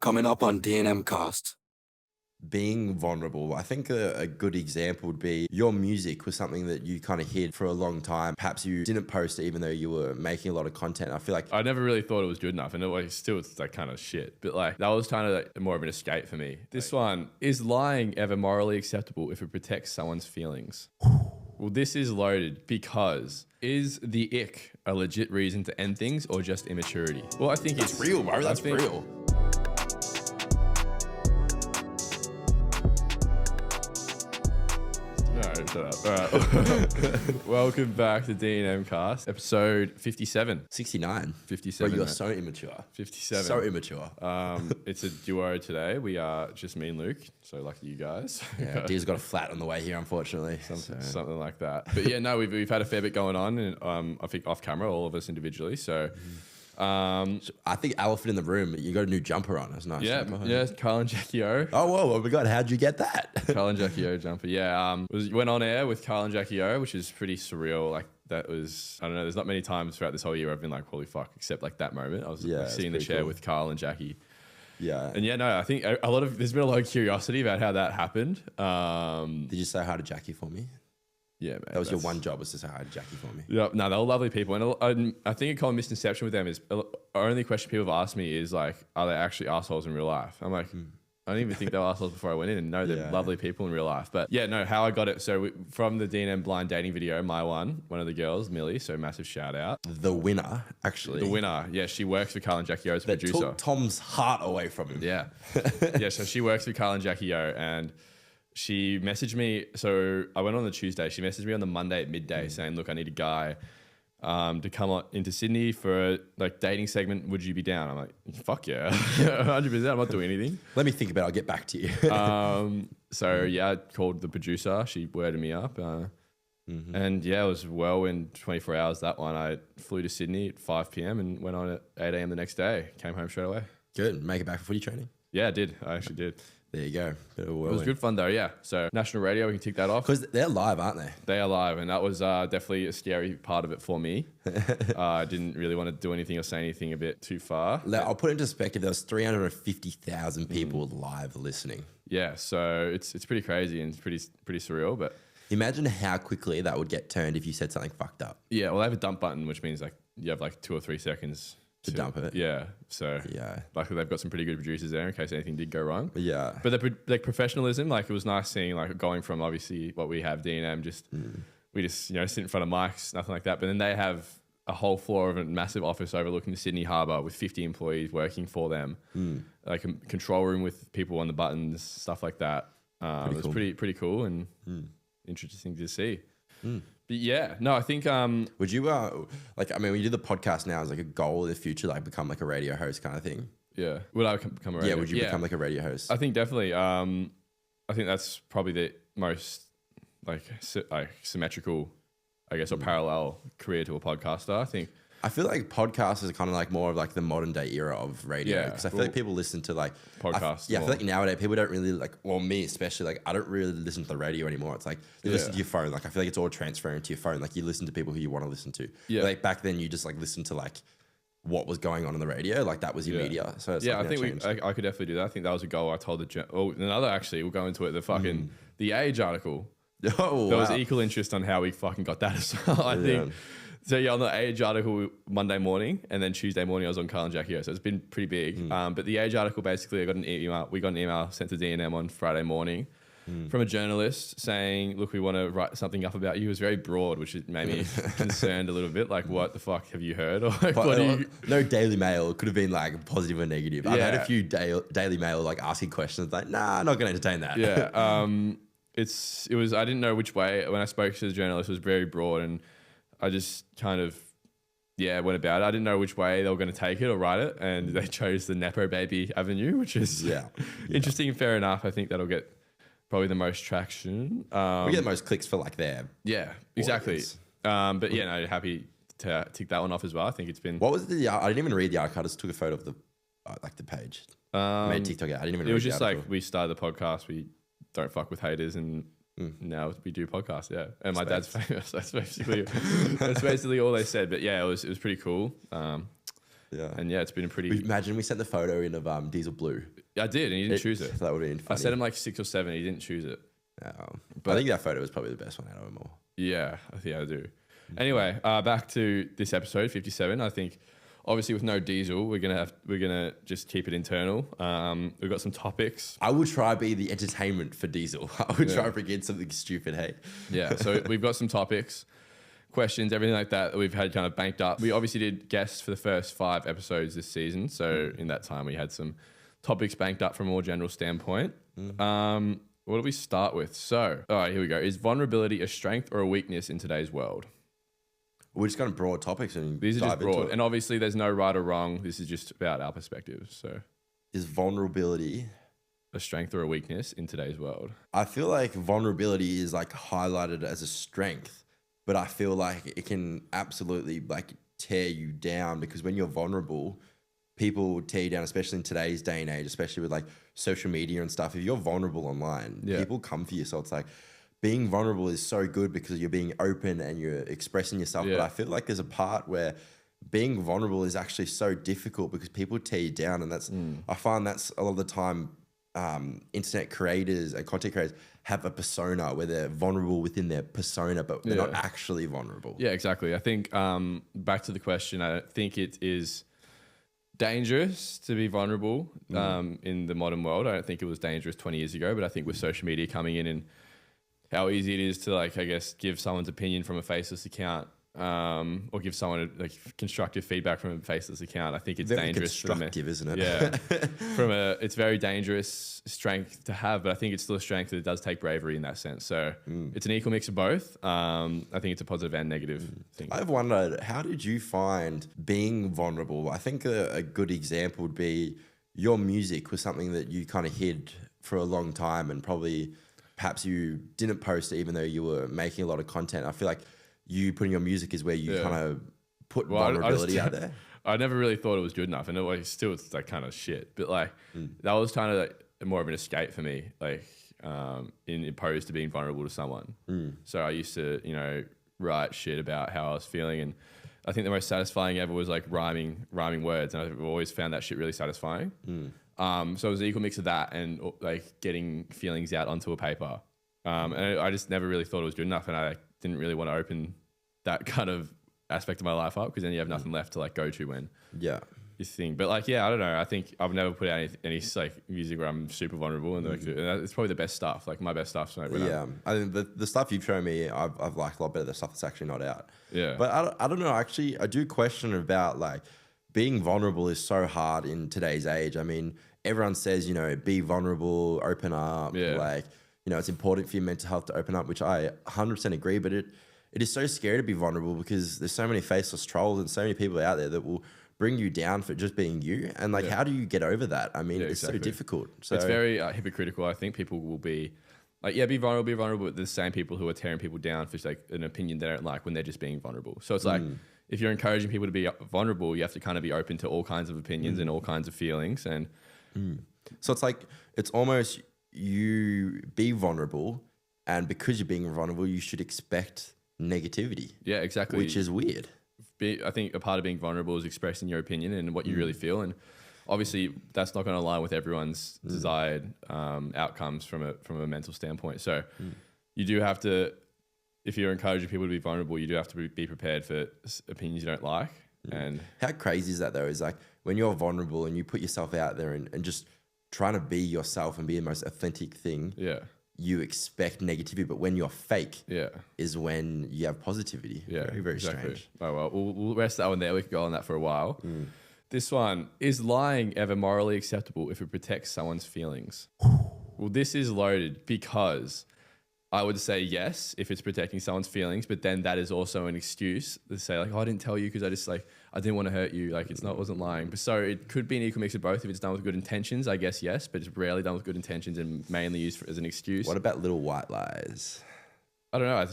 coming up on DNM Cast. Being vulnerable. I think a good example would be your music was something that you kind of hid for a long time. Perhaps you didn't post it even though you were making a lot of content. I feel like I never really thought it was good enough, and it's like kind of shit. But like that was kind of like more of an escape for me. This one, is lying ever morally acceptable if it protects someone's feelings? Well, this is loaded because is the ick a legit reason to end things or just immaturity? Well, I think it's real, bro. That's real. Shut up. All right. Welcome back to DNM Cast, episode 57. 69. 57. Bro, you are so immature. 57. So immature. It's a duo today. We are just me and Luke, so lucky you guys. Yeah, Dee's got a flat on the way here, unfortunately. Something like that. But yeah, no, we've had a fair bit going on, and I think off camera, all of us individually. So. So I think elephant in the room. You got a new jumper on. That's nice. Yeah, Carl and Jackie O. Oh, whoa! Oh my God, how'd you get that? Carl and Jackie O jumper. Yeah, went on air with Carl and Jackie O, which is pretty surreal. Like that was, I don't know. There's not many times throughout this whole year I've been like, holy fuck, except like that moment. I was like, sitting in the chair with Carl and Jackie. Yeah. And yeah, no, I think there's been a lot of curiosity about how that happened. Did you say hi to Jackie for me? Yeah, man. That was your one job, was to say hi to Jackie for me. Yeah, no, they're all lovely people. And I think a common misconception with them is the only question people have asked me is like, are they actually assholes in real life? I'm like, I didn't even think they were assholes before I went in, and no, they're lovely people in real life. But yeah, no, how I got it. So from the DNM Blind Dating video, one of the girls, Millie, so massive shout out. The winner, actually. The winner. Yeah, she works for Carl and Jackie O as a producer. Took Tom's heart away from him. Yeah. Yeah, so she works for Carl and Jackie O, and she messaged me. So I went on the Tuesday. She messaged me on the Monday at midday saying, look, I need a guy to come into Sydney for a like dating segment. Would you be down? I'm like, fuck yeah, 100%. I'm not doing anything. Let me think about it. I'll get back to you. So yeah, I called the producer. She worded me up. And yeah, it was well in 24 hours, that one. I flew to Sydney at 5 p.m. and went on at 8 a.m. the next day. Came home straight away. Good. Make it back for footy training? Yeah, I did. I actually did. There you go. It was good fun though, yeah. So national radio, we can tick that off. Because they're live, aren't they? They are live, and that was definitely a scary part of it for me. I didn't really want to do anything or say anything a bit too far. I'll put it into perspective. There was 350,000 people live listening. Yeah, so it's pretty crazy and it's pretty surreal. But imagine how quickly that would get turned if you said something fucked up. Yeah, well, they have a dump button, which means like you have like 2 or 3 seconds to dump it. Yeah. So luckily they've got some pretty good producers there in case anything did go wrong. Yeah. But the professionalism, like it was nice seeing like going from obviously what we have DNM, we just sit in front of mics, nothing like that. But then they have a whole floor of a massive office overlooking the Sydney Harbour with 50 employees working for them, like a control room with people on the buttons, stuff like that. It was pretty cool and interesting to see. But yeah, no, I think would you when you do the podcast now, is like a goal in the future, like become like a radio host kind of thing? Yeah. Would I become a radio? Yeah, would you become like a radio host? I think definitely. I think that's probably the most like symmetrical, I guess, or parallel career to a podcaster. I feel like podcasts are kind of like more of like the modern day era of radio, because I feel like people listen to like podcasts. I feel like nowadays people don't really like, well, me especially, like I don't really listen to the radio anymore. It's like you listen to your phone. Like I feel like it's all transferring to your phone. Like you listen to people who you want to listen to. Yeah. Like back then you just like listen to like what was going on the radio. Like that was your media. So it's I think I could definitely do that. I think that was a goal I told we'll go into it. The fucking the Age article. Oh, there was equal interest on how we fucking got that as well. I think. So yeah, on the Age article Monday morning, and then Tuesday morning I was on Carl and Jackie O, so it's been pretty big. But the Age article, basically, we got an email sent to DNM on Friday morning from a journalist saying, look, we want to write something up about you. It was very broad, which made me concerned a little bit, like what the fuck have you heard? Or like, no Daily Mail. It could have been like positive or negative. I've had a few Daily Mail like asking questions like, nah, I'm not going to entertain that. Yeah. I didn't know which way. When I spoke to the journalist, it was very broad, and I just kind of, went about it. I didn't know which way they were going to take it or write it, and they chose the Nepo Baby Avenue, which is interesting and fair enough. I think that'll get probably the most traction. We get the most clicks for like their exactly. But happy to tick that one off as well. I think it's been... What was I didn't even read the article. I just took a photo of the page. Made TikTok out. I didn't even read the article. It was just like, we started the podcast, we don't fuck with haters, and now we do podcasts, and my dad's famous. That's basically all they said. But yeah, it was pretty cool. Yeah. And yeah, it's been a pretty. Imagine we sent the photo in of Diezel blue. I did, and he didn't choose it. That would have been funny. I sent him like 6 or 7. He didn't choose it. But I think that photo was probably the best one out of them all. Yeah, I think I do. Anyway, back to this episode 57. I think obviously with no Diezel, we're gonna just keep it internal. We've got some topics. I would try be the entertainment for Diezel. I would try bring in something stupid. Hey. Yeah. So we've got some topics, questions, everything like that we've had kind of banked up. We obviously did guests for the first 5 episodes this season. So in that time, we had some topics banked up from a more general standpoint. What do we start with? So, all right, here we go. Is vulnerability a strength or a weakness in today's world? We're just going to broad topics and these are just dive into broad, it. and obviously there's no right or wrong. This is just about our perspective. So, is vulnerability a strength or a weakness in today's world? I feel like vulnerability is like highlighted as a strength, but I feel like it can absolutely like tear you down, because when you're vulnerable, people tear you down, especially in today's day and age, especially with like social media and stuff. If you're vulnerable online, people come for you. So it's like being vulnerable is so good because you're being open and you're expressing yourself. But I feel like there's a part where being vulnerable is actually so difficult because people tear you down. And that's, I find that's a lot of the time, internet creators and content creators have a persona where they're vulnerable within their persona, but they're not actually vulnerable. Yeah, exactly. I think back to the question, I think it is dangerous to be vulnerable in the modern world. I don't think it was dangerous 20 years ago, but I think with social media coming in and how easy it is to, like, I guess, give someone's opinion from a faceless account, or give someone like constructive feedback from a faceless account. I think it's very dangerous. constructive, isn't it? Yeah, it's very dangerous strength to have, but I think it's still a strength that it does take bravery in that sense. So it's an equal mix of both. I think it's a positive and negative thing. I've wondered, how did you find being vulnerable? I think a good example would be your music was something that you kind of hid for a long time, and probably perhaps you didn't post it even though you were making a lot of content. I feel like you putting your music is where you kind of put vulnerability out there. I never really thought it was good enough, and it's like kind of shit. But like that was kind of like more of an escape for me, like in opposed to being vulnerable to someone. So I used to, write shit about how I was feeling, and I think the most satisfying ever was like rhyming words, and I've always found that shit really satisfying. So it was an equal mix of that and like getting feelings out onto a paper. And I just never really thought it was good enough, and I didn't really want to open that kind of aspect of my life up, because then you have nothing left to like go to when you think. But like, I don't know. I think I've never put out any like music where I'm super vulnerable, and it's probably the best stuff. Like my best stuff. I think the stuff you've shown me, I've liked a lot better. The stuff that's actually not out. Yeah. But I don't know. Actually, I do question about like being vulnerable is so hard in today's age. I mean, everyone says, be vulnerable, open up. Like, it's important for your mental health to open up, which I 100% agree. But it is so scary to be vulnerable because there's so many faceless trolls and so many people out there that will bring you down for just being you. And like, how do you get over that? I mean, it's so difficult. So it's very hypocritical. I think people will be like, be vulnerable, but the same people who are tearing people down for like an opinion they don't like when they're just being vulnerable. So it's like, if you're encouraging people to be vulnerable, you have to kind of be open to all kinds of opinions and all kinds of feelings. And so it's like, it's almost you be vulnerable, and because you're being vulnerable, you should expect negativity. Yeah, exactly. Which is weird. I think a part of being vulnerable is expressing your opinion and what you really feel. And obviously that's not going to align with everyone's desired outcomes from a mental standpoint. So you do have to, if you're encouraging people to be vulnerable, you do have to be prepared for opinions you don't like. And how crazy is that though? Is like when you're vulnerable and you put yourself out there and just trying to be yourself and be the most authentic thing. Yeah. You expect negativity, but when you're fake, is when you have positivity. Yeah, very, very strange. Oh well, we'll rest that one there. We could go on that for a while. This one, is lying ever morally acceptable if it protects someone's feelings? Well, this is loaded because I would say yes if it's protecting someone's feelings, but then that is also an excuse to say like, oh, I didn't tell you because I didn't want to hurt you. Like wasn't lying. But so it could be an equal mix of both. If it's done with good intentions, I guess yes, but it's rarely done with good intentions and mainly used as an excuse. What about little white lies? I don't know. I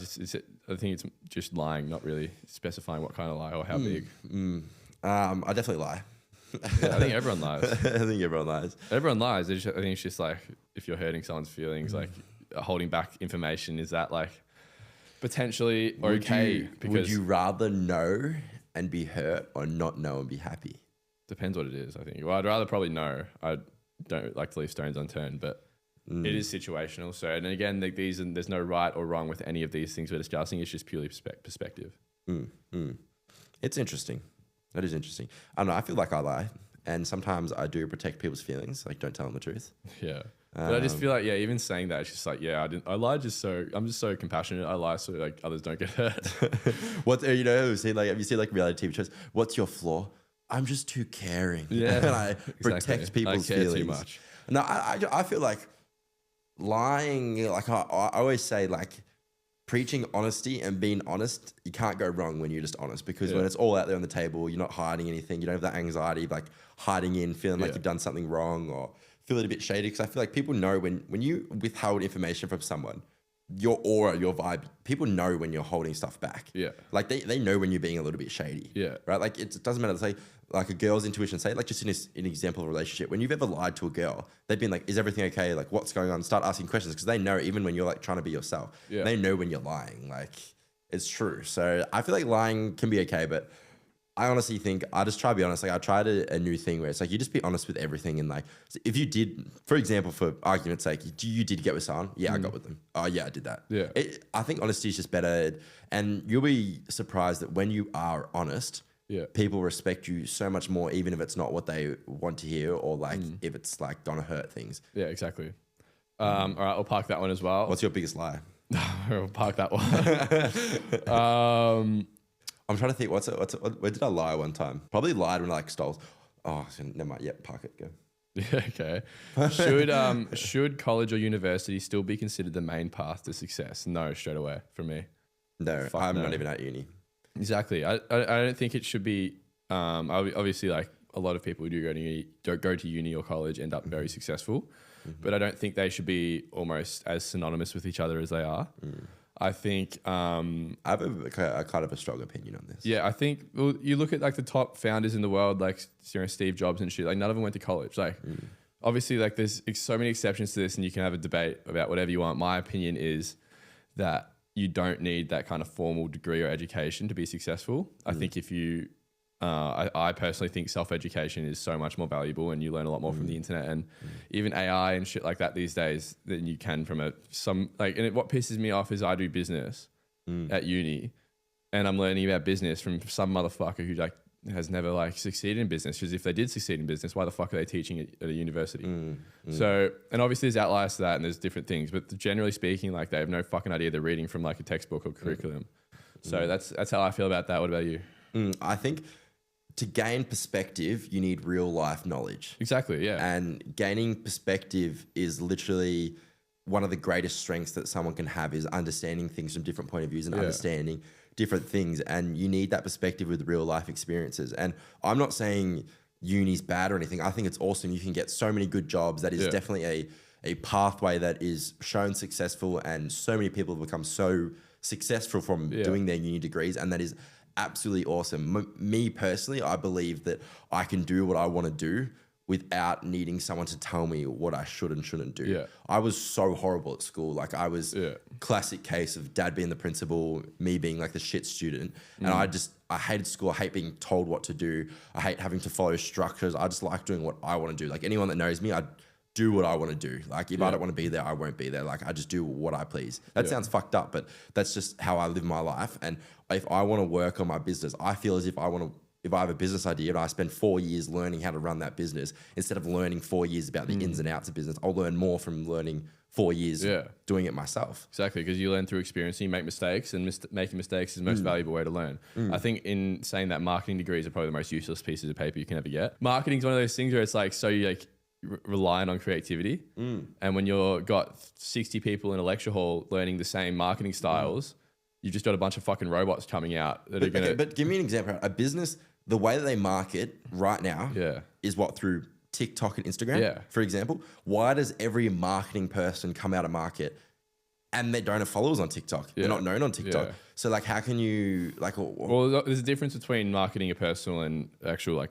think it's just lying, not really specifying what kind of lie or how big. I definitely lie. I think everyone lies. I think everyone lies. Everyone lies. I think it's just like if you're hurting someone's feelings, like holding back information, is that like potentially okay? Would you rather know and be hurt or not know and be happy? Depends what it is, I think. Well, I'd rather probably know. I don't like to leave stones unturned, but it is situational. So, and again, like there's no right or wrong with any of these things we're discussing. It's just purely perspective. It's interesting. That is interesting. I don't know. I feel like I lie. And sometimes I do protect people's feelings. Like, don't tell them the truth. Yeah. But I just feel like, even saying that, it's just like, I lied I'm just so compassionate. I lie so like others don't get hurt. What, have you seen like reality TV shows? What's your flaw? I'm just too caring. Yeah. And I protect people's I care feelings. too much. No, I feel like lying, like I always say, like, preaching honesty and being honest, you can't go wrong when you're just honest, because when it's all out there on the table, you're not hiding anything. You don't have that anxiety of like hiding in, feeling like you've done something wrong or feeling a bit shady. Because I feel like people know when you withhold information from someone, your aura, your vibe, people know when you're holding stuff back. Yeah. Like they know when you're being a little bit shady. Yeah. Right? Like it doesn't matter to say like a girl's intuition, say like just in an example of a relationship, when you've ever lied to a girl, they've been like, is everything okay? Like what's going on? Start asking questions, because they know even when you're like trying to be yourself, they know when you're lying. Like it's true. So I feel like lying can be okay, but I honestly think I just try to be honest. Like I tried a new thing where it's like you just be honest with everything. And like if you did, for example, for argument's sake, you did get with someone. Yeah, I got with them. Oh yeah, I did that. Yeah. I think honesty is just better. And you'll be surprised that when you are honest, people respect you so much more, even if it's not what they want to hear, or like if it's like gonna hurt things. Yeah, exactly. All right, I'll park that one as well. What's your biggest lie? I'll park that one. I'm trying to think. Where did I lie one time? Probably lied when I like stole. Oh, never mind. Yep, park it. Go. Yeah, okay. Should college or university still be considered the main path to success? No, straight away from me. No, I'm not even at uni. Exactly. I don't think it should be. Obviously, like a lot of people who do go to uni or college end up very successful, but I don't think they should be almost as synonymous with each other as they are. I think I have a kind of a strong opinion on this. Yeah, I think you look at like the top founders in the world, like Steve Jobs and shit. Like none of them went to college. Like obviously, like there's so many exceptions to this, and you can have a debate about whatever you want. My opinion is that you don't need that kind of formal degree or education to be successful. I think if you, I personally think self-education is so much more valuable, and you learn a lot more from the internet and even AI and shit like that these days than you can from what pisses me off is I do business at uni, and I'm learning about business from some motherfucker who like has never like succeeded in business. Because if they did succeed in business, why the fuck are they teaching it at a university? So, and obviously there's outliers to that and there's different things, but generally speaking, like they have no fucking idea. They're reading from like a textbook or curriculum. So that's how I feel about that. What about you? I think to gain perspective, you need real life knowledge. Exactly. Yeah. And gaining perspective is literally one of the greatest strengths that someone can have, is understanding things from different point of views and understanding different things. And you need that perspective with real life experiences. And I'm not saying uni's bad or anything. I think it's awesome. You can get so many good jobs. That is definitely a pathway that is shown successful, and so many people have become so successful from doing their uni degrees, and that is absolutely awesome. Me personally, I believe that I can do what I want to do without needing someone to tell me what I should and shouldn't do. Yeah. I was so horrible at school. Like I was classic case of dad being the principal, me being like the shit student. And I hated school. I hate being told what to do. I hate having to follow structures. I just like doing what I want to do. Like anyone that knows me, I do what I want to do. Like if I don't want to be there, I won't be there. Like I just do what I please. That sounds fucked up, but that's just how I live my life. And if I want to work on my business, I feel as if if I have a business idea and I spend 4 years learning how to run that business, instead of learning 4 years about the ins and outs of business, I'll learn more from learning 4 years doing it myself. Exactly, because you learn through experience and you make mistakes, and making mistakes is the most valuable way to learn. I think in saying that, marketing degrees are probably the most useless pieces of paper you can ever get. Marketing is one of those things where it's like, so you like relying on creativity. And when you've got 60 people in a lecture hall learning the same marketing styles, you've just got a bunch of fucking robots coming out that are going to... But give me an example. A business, the way that they market right now is what, through TikTok and Instagram, for example. Why does every marketing person come out of market and they don't have followers on TikTok? They're not known on TikTok. So like, how can you like... Well, there's a difference between marketing a personal and actual like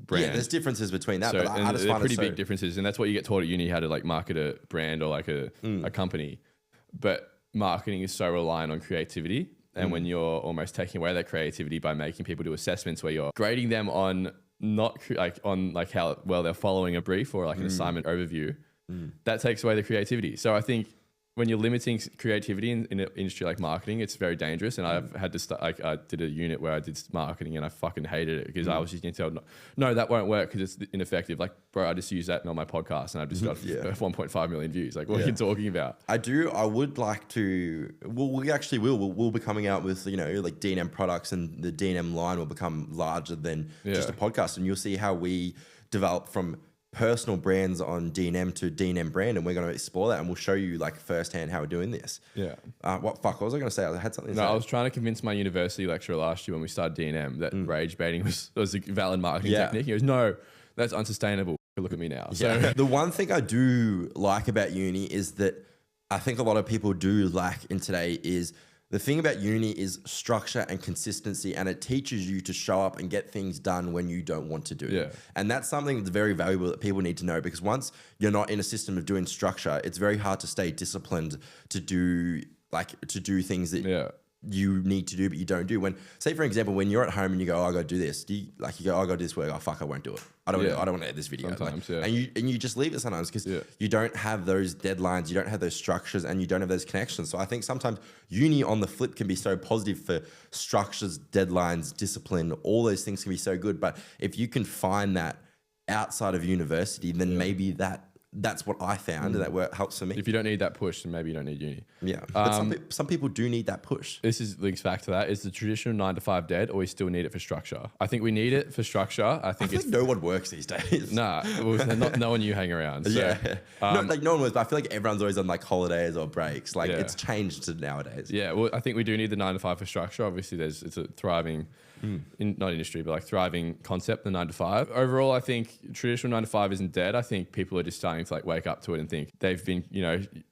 brand. Yeah, there's differences between that, so, but I just find pretty big differences, and that's what you get taught at uni, how to like market a brand or like a company. But marketing is so reliant on creativity, and when you're almost taking away that creativity by making people do assessments where you're grading them on not like on like how well they're following a brief or like an assignment overview, that takes away the creativity. So I think when you're limiting creativity in an industry like marketing, it's very dangerous. And I've had to start, like I did a unit where I did marketing and I fucking hated it because I was just getting told, no, that won't work because it's ineffective. Like, bro, I just use that on my podcast and I've just got 1.5 million views. Like, what are you talking about? I would like to, well, we actually will. We'll be coming out with, you know, like DNM products, and the DNM line will become larger than just a podcast. And you'll see how we develop from personal brands on DNM to DNM brand, and we're going to explore that, and we'll show you like firsthand how we're doing this. What was I going to say? I had something to say. I was trying to convince my university lecturer last year when we started DNM that rage baiting was a valid marketing technique. He goes, no, that's unsustainable. Look at me now. So the one thing I do like about uni is that I think a lot of people do lack in today is the thing about uni is structure and consistency, and it teaches you to show up and get things done when you don't want to do it. And that's something that's very valuable that people need to know, because once you're not in a system of doing structure, it's very hard to stay disciplined to do things that you need to do but you don't do. When, say for example, when you're at home and you go, oh, I got to do this. You go, oh, I got to do this work. Oh fuck, I won't do it. I don't want to edit this video. Sometimes, and you just leave it sometimes because you don't have those deadlines, you don't have those structures, and you don't have those connections. So I think sometimes uni on the flip can be so positive for structures, deadlines, discipline. All those things can be so good. But if you can find that outside of university, then maybe that's what I found, and that helps for me. If you don't need that push, then maybe you don't need uni. Yeah, but some people do need that push. This links back to that. Is the traditional 9 to 5 dead, or we still need it for structure? I think we need it for structure. I think no one works these days. Nah, no one you hang around. So, no one works, but I feel like everyone's always on like holidays or breaks. Like it's changed to nowadays. Yeah, well, I think we do need the 9 to 5 for structure. Obviously, it's a thriving, not industry, but like thriving concept, the 9 to 5. Overall, I think traditional 9 to 5 isn't dead. I think people are just starting to like wake up to it and think they've been,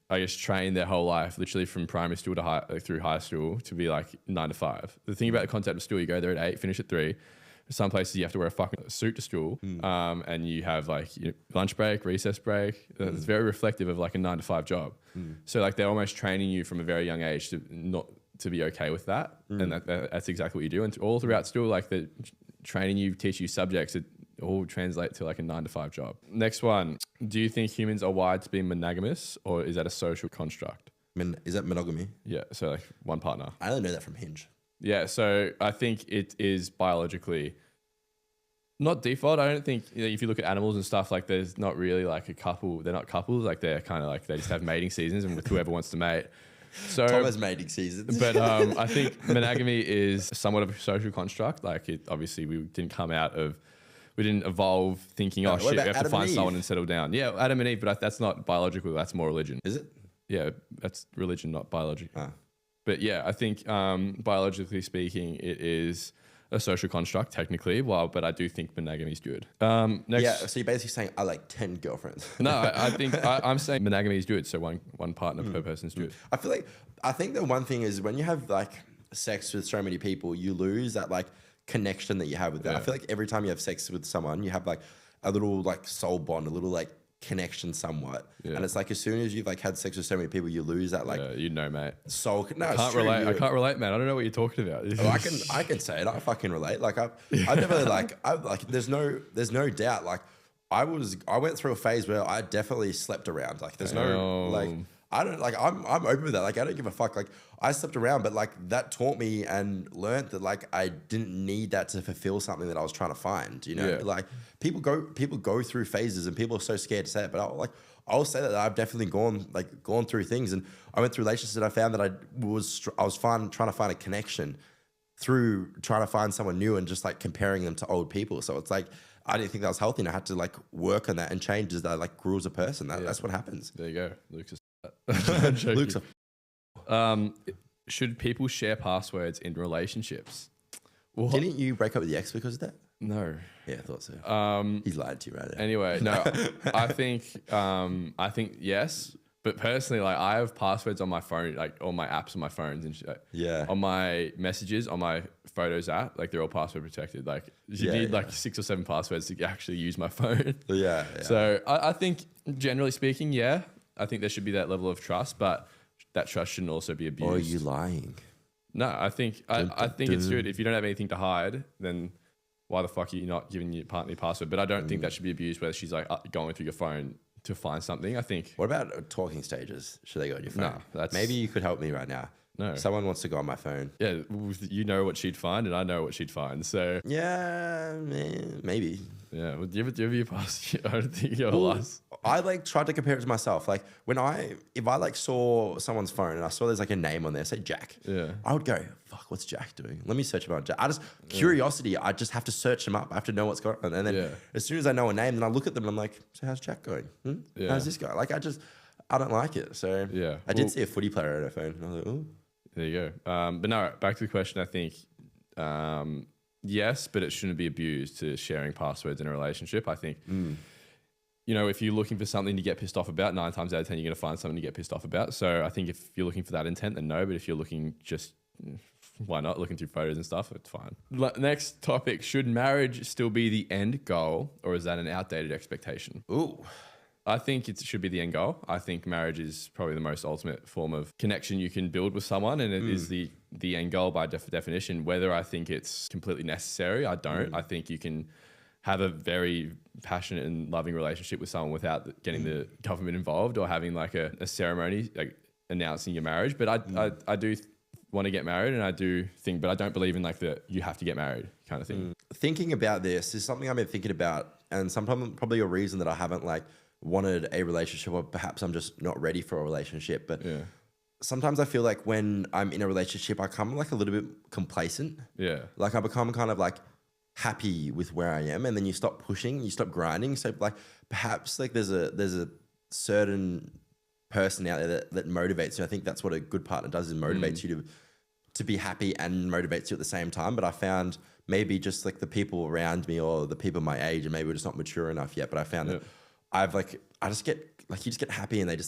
I guess, trained their whole life, literally from primary school to through high school, to be like 9 to 5. The thing about the concept of school, you go there at 8, finish at 3. Some places you have to wear a fucking suit to school, and you have like lunch break, recess break. It's very reflective of like a 9 to 5 job. So like they're almost training you from a very young age to be okay with that, and that's exactly what you do. And all throughout school, like the training you, teach you subjects, it all translate to like a 9 to 5 job. Next one, do you think humans are wired to be monogamous, or is that a social construct? Is that monogamy? Yeah, so like one partner. I only know that from Hinge. Yeah, so I think it is biologically not default. I don't think, if you look at animals and stuff, like there's not really like a couple. They're not couples. Like they're kind of like, they just have mating seasons and with whoever wants to mate. So Tom has mating seasons. But I think monogamy is somewhat of a social construct. Like obviously we didn't evolve thinking, oh shit, we have to find someone and settle down. Yeah, Adam and Eve, but that's not biological. That's more religion. Is it? Yeah, that's religion, not biology. But yeah, I think biologically speaking, it is a social construct technically. But I do think monogamy is good. Next, so you're basically saying I like 10 girlfriends. No, I think I'm saying monogamy is good. So one partner per person is good. I think the one thing is when you have like sex with so many people, you lose that like connection that you have with them. I feel like every time you have sex with someone, you have like a little like soul bond, a little like connection somewhat. And it's like as soon as you've like had sex with so many people, you lose that like mate. Soul. No, I can't relate, man. I don't know what you're talking about. I can say it. I fucking relate. Like I've never there's no doubt. Like I went through a phase where I definitely slept around. Like there's no like I don't like I'm open with that. Like I don't give a fuck. Like I slept around, but like that taught me and learned that like I didn't need that to fulfill something that I was trying to find. Like people go through phases and people are so scared to say it. But I'll say that I've definitely gone through things, and I went through relationships that I found that I was trying to find a connection through trying to find someone new and just like comparing them to old people. So it's like I didn't think that was healthy, and I had to like work on that and change as I like grew as a person. That's what happens. There you go, Luke's. Luke's should people share passwords in relationships? What? Didn't you break up with the ex because of that? No. Yeah, I thought so. He's lied to you right now. Anyway, no. I think yes. But personally, like I have passwords on my phone, like all my apps on my phones and shit. Yeah. On my messages, on my photos app, like they're all password protected. Like you need like 6 or 7 passwords to actually use my phone. Yeah. So I think generally speaking, I think there should be that level of trust, but that trust shouldn't also be abused. Or are you lying? No, I think it's good. If you don't have anything to hide, then why the fuck are you not giving your partner your password? But I don't think that should be abused whether she's like going through your phone to find something. I think. What about talking stages? Should they go on your phone? No, maybe you could help me right now. No. Someone wants to go on my phone. Yeah, you know what she'd find, and I know what she'd find. So yeah, maybe. Yeah, well, do you ever your past? I don't think you're lost. I like tried to compare it to myself. Like if I like saw someone's phone and I saw there's like a name on there, say Jack. Yeah. I would go, fuck, what's Jack doing? Let me search about Jack. Curiosity. I just have to search them up. I have to know what's going on. And then as soon as I know a name, then I look at them and I'm like, so how's Jack going? Yeah. How's this guy? Like I don't like it. So yeah, I did see a footy player on her phone. And I was like, oh. There you go. But no, back to the question. I think yes, but it shouldn't be abused to sharing passwords in a relationship. I think, if you're looking for something to get pissed off about, 9 times out of 10, you're going to find something to get pissed off about. So I think if you're looking for that intent, then no. But if you're looking why not? Looking through photos and stuff, it's fine. Next topic, should marriage still be the end goal or is that an outdated expectation? Ooh. I think it should be the end goal. I think marriage is probably the most ultimate form of connection you can build with someone, and it is the end goal by definition. Whether I think it's completely necessary, I don't. I think you can have a very passionate and loving relationship with someone without getting the government involved or having like a ceremony like announcing your marriage. But I do want to get married, and I do think, but I don't believe in like the you have to get married kind of thing. Thinking about this is something I've been thinking about, and sometimes probably a reason that I haven't like wanted a relationship, or perhaps I'm just not ready for a relationship. But sometimes I feel like when I'm in a relationship, I come like a little bit complacent. Yeah. Like I become kind of like happy with where I am, and then you stop pushing, you stop grinding. So like perhaps like there's a certain person out there that motivates you. I think that's what a good partner does, is motivates you to be happy and motivates you at the same time. But I found maybe just like the people around me or the people my age, and maybe we're just not mature enough yet. But I found that I just get like, you just get happy, and your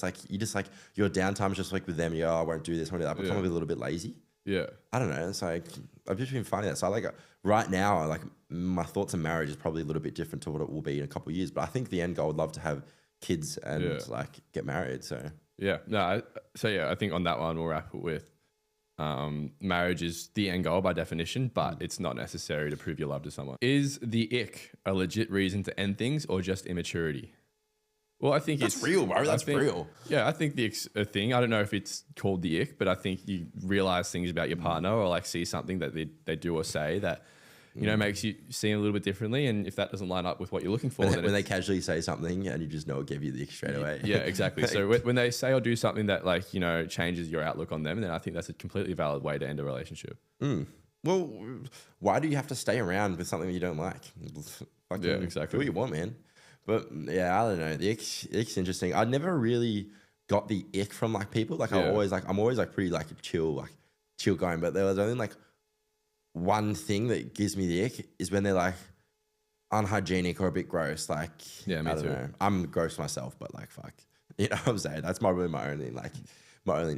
downtime is just like with them. You go, oh, I won't do this, I won't do that. I become a little bit lazy. Yeah. I don't know. It's like, I've just been finding that. So like right now, like my thoughts on marriage is probably a little bit different to what it will be in a couple of years. But I think the end goal, I would love to have kids and like get married. So yeah, no. I think on that one we'll wrap it with marriage is the end goal by definition, but it's not necessary to prove your love to someone. Is the ick a legit reason to end things or just immaturity? Well, I think that's real, bro. That's real. Yeah, I think the ick's a thing. I don't know if it's called the ick, but I think you realize things about your partner or like see something that they do or say that, makes you see a little bit differently. And if that doesn't line up with what you're looking for, when they casually say something and you just know it gave you the ick straight away. Yeah, exactly. So when they say or do something that like, changes your outlook on them, then I think that's a completely valid way to end a relationship. Well, why do you have to stay around with something you don't like? Yeah, exactly. Do what you want, man. But yeah, I don't know. The ick's interesting. I never really got the ick from like people. Like I'm always like pretty like chill going. But there was only like one thing that gives me the ick is when they're like unhygienic or a bit gross. Like me I don't too. know. I'm gross myself, but like fuck. You know what I'm saying? That's probably my only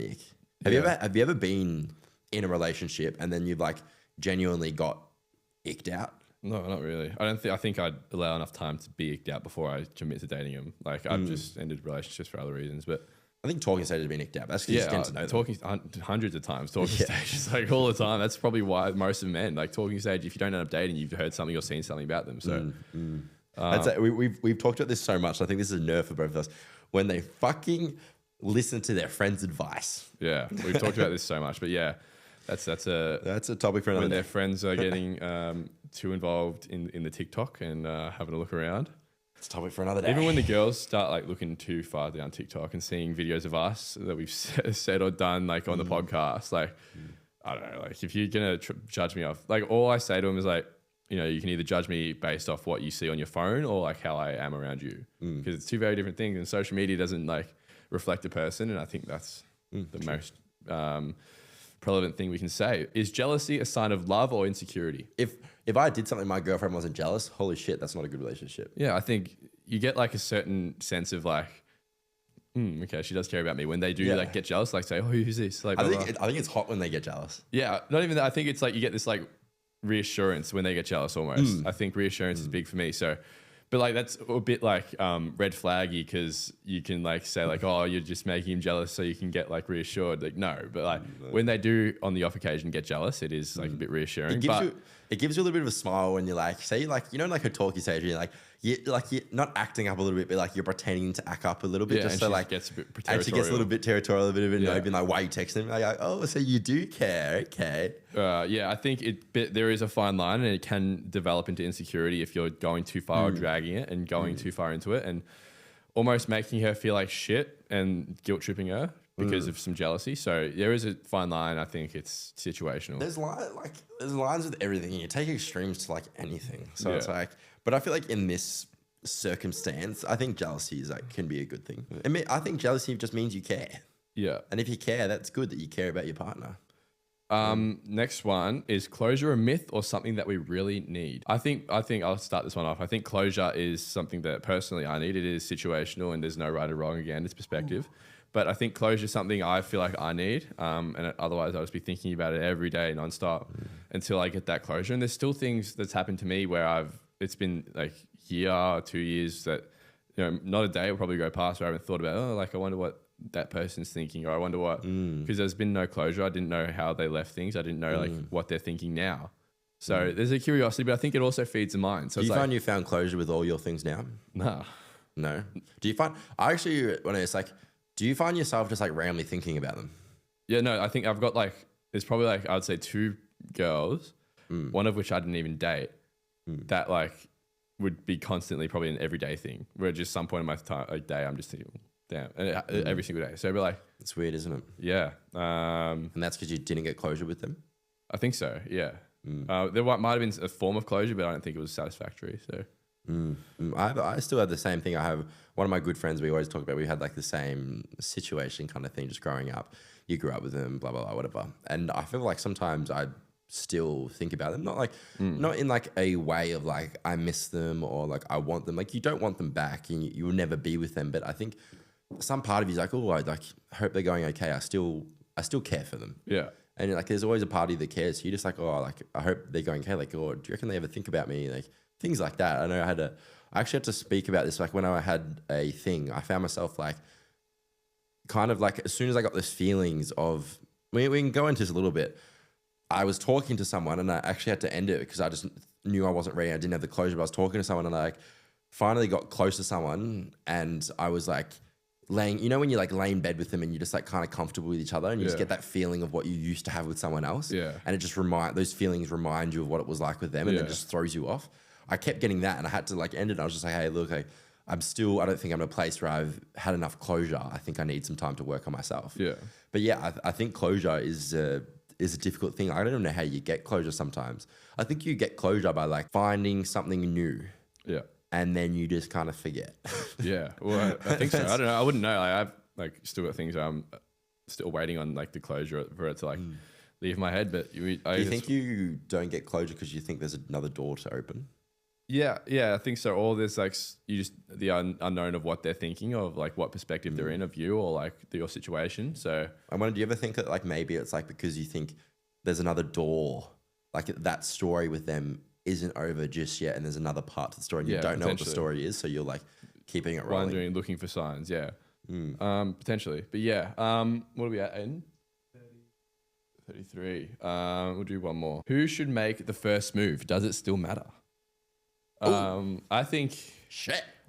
ick. Have you ever been in a relationship and then you've like genuinely got icked out? No, not really. I think I'd allow enough time to be icked out before I commit to dating him. Like I've just ended relationships for other reasons, but I think talking stages have been icked out. That's because you tend to know talking hundreds of times, talking stages like all the time. That's probably why most of men like talking stage. If you don't end up dating, you've heard something or seen something about them. So we've talked about this so much. I think this is a nerve for both of us when they fucking listen to their friends' advice. Yeah, we've talked about this so much, but yeah. That's a topic for another when day. Their friends are getting too involved in the TikTok and having a look around. It's a topic for another day. Even when the girls start like looking too far down TikTok and seeing videos of us that we've said or done like on the podcast, like I don't know, like if you're gonna judge me off, like all I say to them is like, you can either judge me based off what you see on your phone or like how I am around you, because it's two very different things. And social media doesn't like reflect a person, and I think that's the most relevant thing we can say. Is jealousy a sign of love or insecurity? If I did something my girlfriend wasn't jealous, holy shit, that's not a good relationship. Yeah, I think you get like a certain sense of like, okay, she does care about me. When they do like get jealous, like say, oh, who's this? Like, I think it's hot when they get jealous. Yeah, not even that. I think it's like you get this like reassurance when they get jealous almost. I think reassurance is big for me. So But like that's a bit like red flaggy because you can like say like, oh, you're just making him jealous so you can get like reassured. Like no, but like when they do on the off occasion get jealous, it is like a bit reassuring. It gives you a little bit of a smile when you're like, say like, you know, like a talkie stage, you're not acting up a little bit, but like you're pretending to act up a little bit, just so like gets a bit and she gets a little bit territorial, a bit of it, being like, why are you texting me? Like, oh, so you do care, okay? I think there is a fine line, and it can develop into insecurity if you're going too far or dragging it and going too far into it, and almost making her feel like shit and guilt tripping her because of some jealousy. So there is a fine line. I think it's situational. There's lines with everything. You take extremes to like anything. So it's like, but I feel like in this circumstance, I think jealousy is like can be a good thing. I think jealousy just means you care. Yeah. And if you care, that's good that you care about your partner. Next one is closure a myth or something that we really need? I think I'll start this one off. I think closure is something that personally I need. It is situational and there's no right or wrong, again, it's perspective. But I think closure is something I feel like I need. And otherwise I'll just be thinking about it every day nonstop until I get that closure. And there's still things that's happened to me where it's been like year or 2 years that, you know, not a day will probably go past where I haven't thought about, I wonder what that person's thinking, or I wonder what, because there's been no closure. I didn't know how they left things. I didn't know what they're thinking now. So there's a curiosity, but I think it also feeds the mind. So do you find you found closure with all your things now? Nah. No. Do you find, do you find yourself just like randomly thinking about them? Yeah, no, I think I've got like, there's probably like, I'd say 2 girls, one of which I didn't even date, that like would be constantly probably an everyday thing where just some point in my day, I'm just thinking, damn, and every single day. So I'd be like, it's weird, isn't it? Yeah. And that's because you didn't get closure with them? I think so, yeah. There might have been a form of closure, but I don't think it was satisfactory. So I still have the same thing. I have one of my good friends we always talk about. We had like the same situation kind of thing just growing up. You grew up with them, blah, blah, blah, whatever. And I feel like sometimes I still think about them, not in like a way of like I miss them or like I want them. Like you don't want them back and you will never be with them. But I think some part of you is like, oh, I like hope they're going okay. I still care for them. Yeah. And like there's always a party that cares. So you're just like, oh, like I hope they're going okay. Like, oh, do you reckon they ever think about me? Like things like that. I know I actually had to speak about this. Like when I had a thing, I found myself like kind of like as soon as I got this feelings of, we can go into this a little bit. I was talking to someone and I actually had to end it because I just knew I wasn't ready. I didn't have the closure, but I was talking to someone and I like finally got close to someone and I was like laying, you know, when you like lay in bed with them and you're just like kind of comfortable with each other and you just get that feeling of what you used to have with someone else. Yeah. And it just those feelings remind you of what it was like with them and then just throws you off. I kept getting that and I had to like end it. I was just like, hey, look, I don't think I'm in a place where I've had enough closure. I think I need some time to work on myself. Yeah. But yeah, I think closure is a difficult thing. I don't even know how you get closure sometimes. I think you get closure by like finding something new. Yeah. And then you just kind of forget. Yeah. Well, I think so. I don't know. I wouldn't know. I've like still got things I'm still waiting on like the closure for it to like leave my head. But do you think you don't get closure because you think there's another door to open? Yeah, I think so. Or there's like the unknown of what they're thinking of, like what perspective they're in of you or like your situation. So I wonder, do you ever think that like maybe it's like because you think there's another door, like that story with them isn't over just yet, and there's another part to the story and you don't know what the story is, so you're like keeping it rolling. Wondering, looking for signs, potentially. But what are we at, Aiden? 33. We'll do one more. Who should make the first move? Does it still matter? I think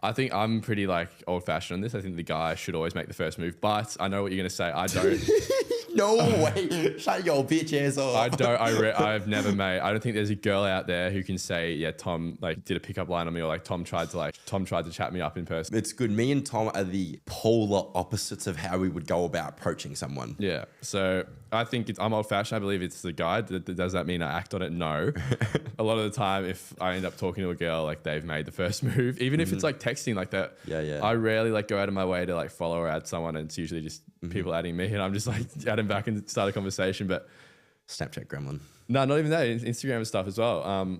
I'm pretty like old fashioned on this. I think the guy should always make the first move, but I know what you're going to say. I don't. No way. Shut your bitch ass off. I don't think there's a girl out there who can say, yeah, Tom like did a pickup line on me, or like Tom tried to chat me up in person. It's good. Me and Tom are the polar opposites of how we would go about approaching someone. Yeah. So I think I'm old fashioned. I believe it's the guy. Does that mean I act on it? No. A lot of the time, if I end up talking to a girl, like they've made the first move, even if it's like texting like that. Yeah. I rarely like go out of my way to like follow or add someone, and it's usually just people adding me, and I'm just like add them back and start a conversation. But Snapchat gremlin. No, not even that. Instagram and stuff as well.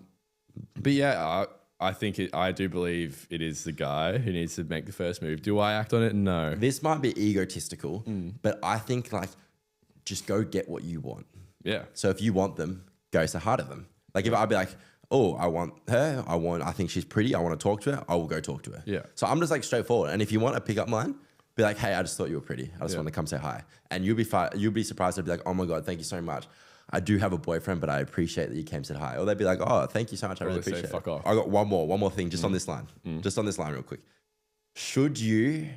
But yeah, I think I do believe it is the guy who needs to make the first move. Do I act on it? No. This might be egotistical, but I think like just go get what you want. Yeah. So if you want them, go say hi to them. Like if I'd be like, oh, I want her. I think she's pretty. I want to talk to her. I will go talk to her. Yeah. So I'm just like straightforward. And if you want a pickup line, be like, hey, I just thought you were pretty. I just want to come say hi. And you'll be surprised. They'll be like, oh my God, thank you so much. I do have a boyfriend, but I appreciate that you came and said hi. Or they'd be like, oh, thank you so much. I really appreciate it. Fuck off. I got one more thing just on this line. Just on this line real quick. Should you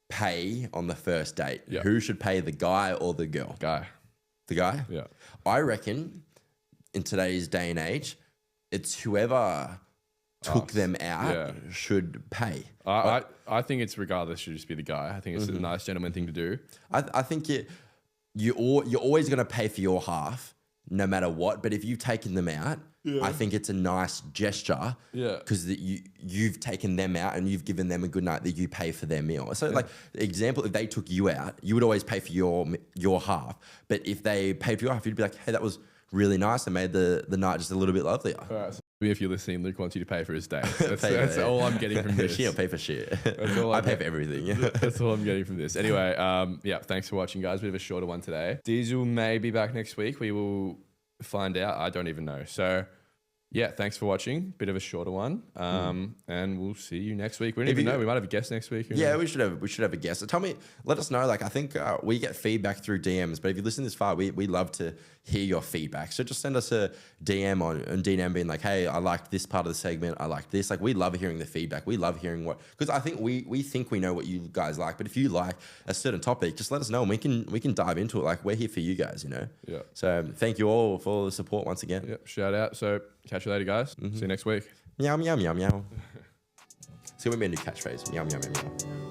pay on the first date? Yeah. Who should pay, the guy or the girl? Guy. The guy? Yeah. I reckon in today's day and age, it's whoever took them out should pay. I think it's regardless should just be the guy. I think it's a nice gentleman thing to do. I think you're always going to pay for your half no matter what. But if you've taken them out, I think it's a nice gesture. Yeah. Because you've taken them out and you've given them a good night that you pay for their meal. So like example, if they took you out, you would always pay for your half. But if they paid for your half, you'd be like, hey, that was really nice and made the night just a little bit lovelier. All right. So if you're listening, Luke wants you to pay for his date. That's all I'm getting from this. She don't pay for shit. I pay for everything. That's all I'm getting from this. Anyway, thanks for watching, guys. Bit of a shorter one today. Diezel may be back next week. We will find out. I don't even know. So yeah, thanks for watching. Bit of a shorter one. And we'll see you next week. We don't even know. We might have a guest next week. Yeah, we should have a guest. So let us know. Like, I think we get feedback through DMs, but if you listen this far, we love to hear your feedback. So just send us a DM on DNM being like, hey, I liked this part of the segment. I like this. Like, we love hearing the feedback. We love hearing because I think we think we know what you guys like, but if you like a certain topic, just let us know and we can dive into it. Like, we're here for you guys, you know? Yeah. So thank you all for the support once again. Yep. Shout out. So catch you later, guys. See you next week. Meow, meow, meow, meow. See, we made a new catchphrase. Meow, meow, meow, meow.